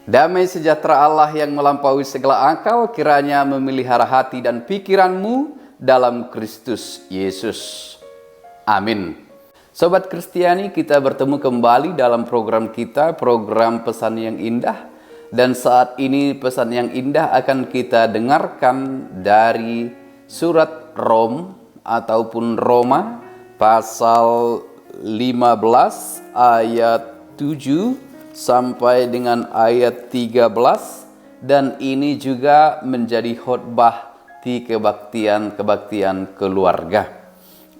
Damai sejahtera Allah yang melampaui segala akal kiranya memelihara hati dan pikiranmu dalam Kristus Yesus. Amin. Sobat Kristiani, kita bertemu kembali dalam program kita, program Pesan yang Indah. Dan saat ini pesan yang indah akan kita dengarkan dari surat Rom ataupun Roma pasal 15 ayat 7 sampai dengan ayat 13, dan ini juga menjadi khotbah di kebaktian keluarga.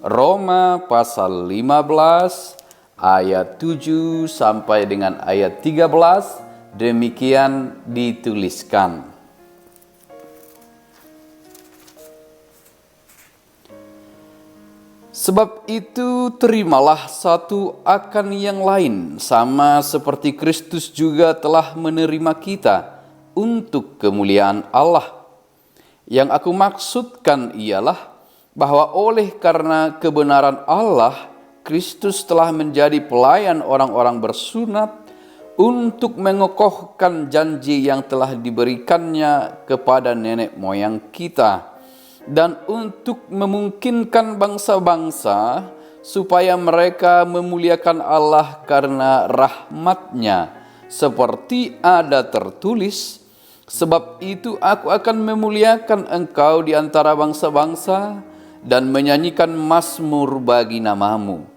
Roma pasal 15 ayat 7 sampai dengan ayat 13 demikian dituliskan. Sebab itu terimalah satu akan yang lain, sama seperti Kristus juga telah menerima kita untuk kemuliaan Allah. Yang aku maksudkan ialah bahwa oleh karena kebenaran Allah, Kristus telah menjadi pelayan orang-orang bersunat untuk mengokohkan janji yang telah diberikannya kepada nenek moyang kita, dan untuk memungkinkan bangsa-bangsa supaya mereka memuliakan Allah karena rahmat-Nya, seperti ada tertulis, sebab itu aku akan memuliakan engkau di antara bangsa-bangsa dan menyanyikan mazmur bagi namamu.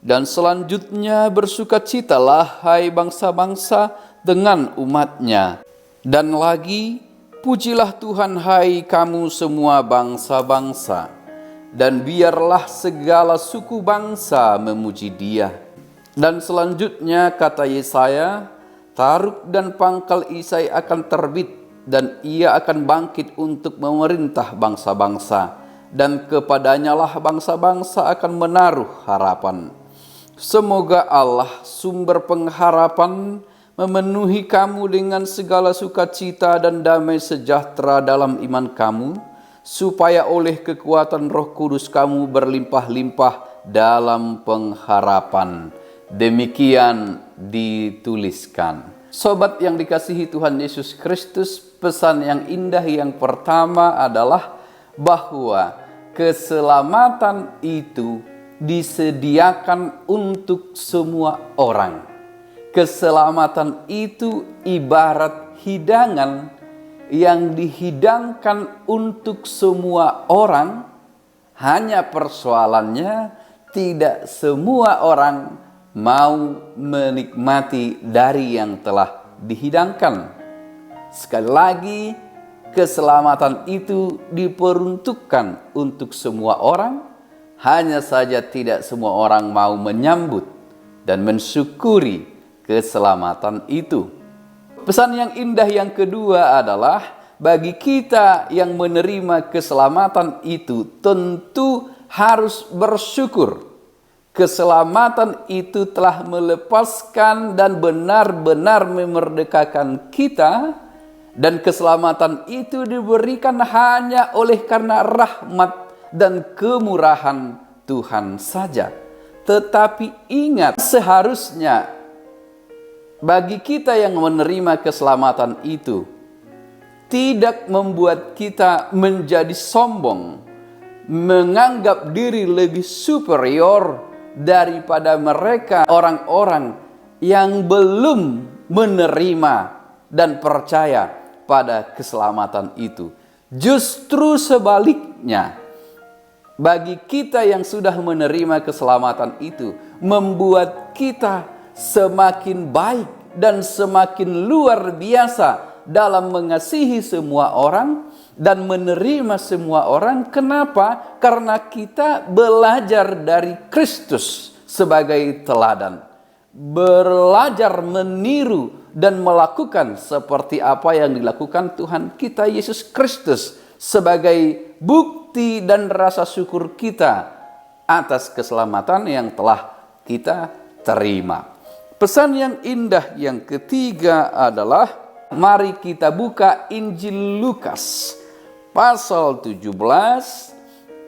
Dan selanjutnya bersukacitalah hai bangsa-bangsa dengan umat-Nya. Dan lagi, pujilah Tuhan hai kamu semua bangsa-bangsa. Dan biarlah segala suku bangsa memuji Dia. Dan selanjutnya kata Yesaya, taruk dan pangkal Isai akan terbit, dan Ia akan bangkit untuk memerintah bangsa-bangsa. Dan kepadanyalah bangsa-bangsa akan menaruh harapan. Semoga Allah sumber pengharapan memenuhi kamu dengan segala sukacita dan damai sejahtera dalam iman kamu, supaya oleh kekuatan Roh Kudus kamu berlimpah-limpah dalam pengharapan. Demikian dituliskan. Sobat yang dikasihi Tuhan Yesus Kristus, pesan yang indah yang pertama adalah bahwa keselamatan itu disediakan untuk semua orang. Keselamatan itu ibarat hidangan yang dihidangkan untuk semua orang. Hanya persoalannya tidak semua orang mau menikmati dari yang telah dihidangkan. Sekali lagi, keselamatan itu diperuntukkan untuk semua orang. Hanya saja tidak semua orang mau menyambut dan mensyukuri keselamatan itu. Pesan yang indah yang kedua adalah bagi kita yang menerima keselamatan itu tentu harus bersyukur. Keselamatan itu telah melepaskan dan benar-benar memerdekakan kita, dan keselamatan itu diberikan hanya oleh karena rahmat dan kemurahan Tuhan saja. Tetapi ingat, seharusnya bagi kita yang menerima keselamatan itu tidak membuat kita menjadi sombong, menganggap diri lebih superior daripada mereka orang-orang yang belum menerima dan percaya pada keselamatan itu. Justru sebaliknya, bagi kita yang sudah menerima keselamatan itu, membuat kita semakin baik dan semakin luar biasa dalam mengasihi semua orang dan menerima semua orang. Kenapa? Karena kita belajar dari Kristus sebagai teladan. Belajar meniru dan melakukan seperti apa yang dilakukan Tuhan kita Yesus Kristus sebagai bukti dan rasa syukur kita atas keselamatan yang telah kita terima. Pesan yang indah yang ketiga adalah mari kita buka Injil Lukas pasal 17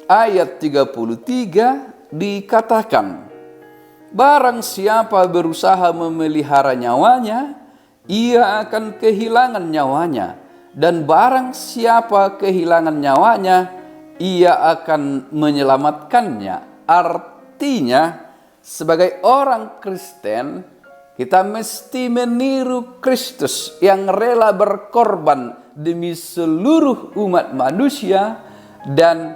ayat 33, dikatakan, barang siapa berusaha memelihara nyawanya, ia akan kehilangan nyawanya, dan barang siapa kehilangan nyawanya, ia akan menyelamatkannya. Artinya, sebagai orang Kristen, kita mesti meniru Kristus yang rela berkorban demi seluruh umat manusia. Dan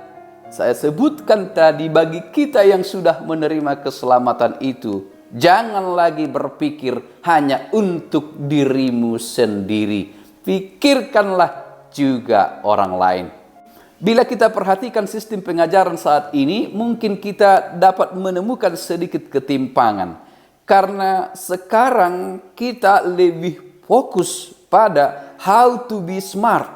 saya sebutkan tadi, bagi kita yang sudah menerima keselamatan itu, jangan lagi berpikir hanya untuk dirimu sendiri. Pikirkanlah juga orang lain. Bila kita perhatikan sistem pengajaran saat ini, mungkin kita dapat menemukan sedikit ketimpangan. Karena sekarang kita lebih fokus pada how to be smart.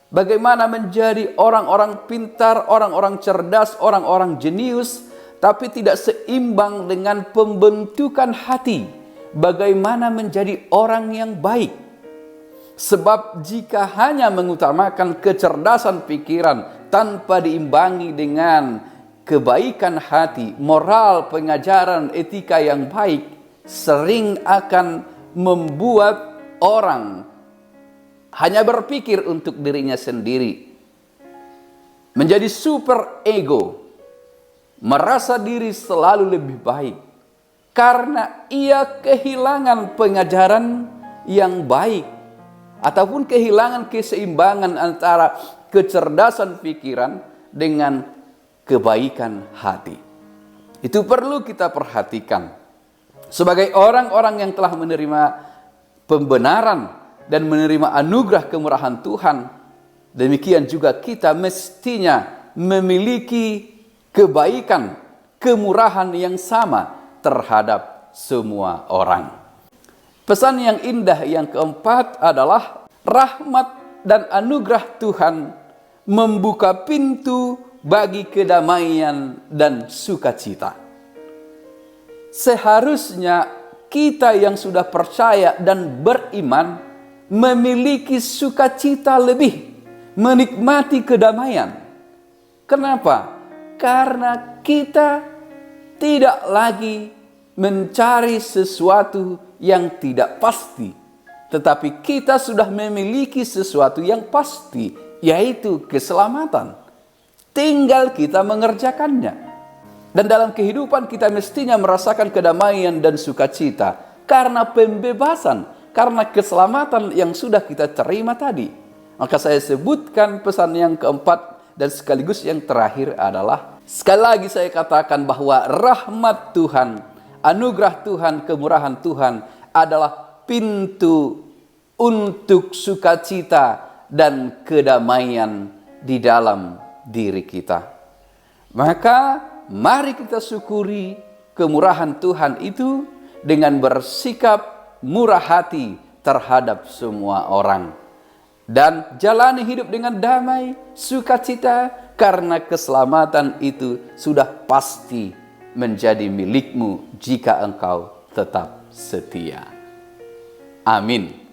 Bagaimana menjadi orang-orang pintar, orang-orang cerdas, orang-orang jenius, tapi tidak seimbang dengan pembentukan hati. Bagaimana menjadi orang yang baik. Sebab jika hanya mengutamakan kecerdasan pikiran tanpa diimbangi dengan kebaikan hati, moral, pengajaran, etika yang baik, sering akan membuat orang hanya berpikir untuk dirinya sendiri. Menjadi super ego. Merasa diri selalu lebih baik. Karena ia kehilangan pengajaran yang baik. Ataupun kehilangan keseimbangan antara kecerdasan pikiran dengan kebaikan hati. Itu perlu kita perhatikan. Sebagai orang-orang yang telah menerima pembenaran dan menerima anugerah kemurahan Tuhan, demikian juga kita mestinya memiliki kebaikan, kemurahan yang sama terhadap semua orang. Pesan yang indah yang keempat adalah rahmat dan anugerah Tuhan membuka pintu bagi kedamaian dan sukacita. Seharusnya kita yang sudah percaya dan beriman memiliki sukacita lebih, menikmati kedamaian. Kenapa? Karena kita tidak lagi mencari sesuatu yang tidak pasti, tetapi kita sudah memiliki sesuatu yang pasti, yaitu keselamatan. Tinggal kita mengerjakannya. Dan dalam kehidupan kita mestinya merasakan kedamaian dan sukacita karena pembebasan, karena keselamatan yang sudah kita terima tadi. Maka saya sebutkan pesan yang keempat dan sekaligus yang terakhir adalah, sekali lagi saya katakan bahwa rahmat Tuhan, anugerah Tuhan, kemurahan Tuhan adalah pintu untuk sukacita dan kedamaian di dalam diri kita. Maka mari kita syukuri kemurahan Tuhan itu dengan bersikap murah hati terhadap semua orang. Dan jalani hidup dengan damai, sukacita, karena keselamatan itu sudah pasti menjadi milikmu jika engkau tetap setia. Amin.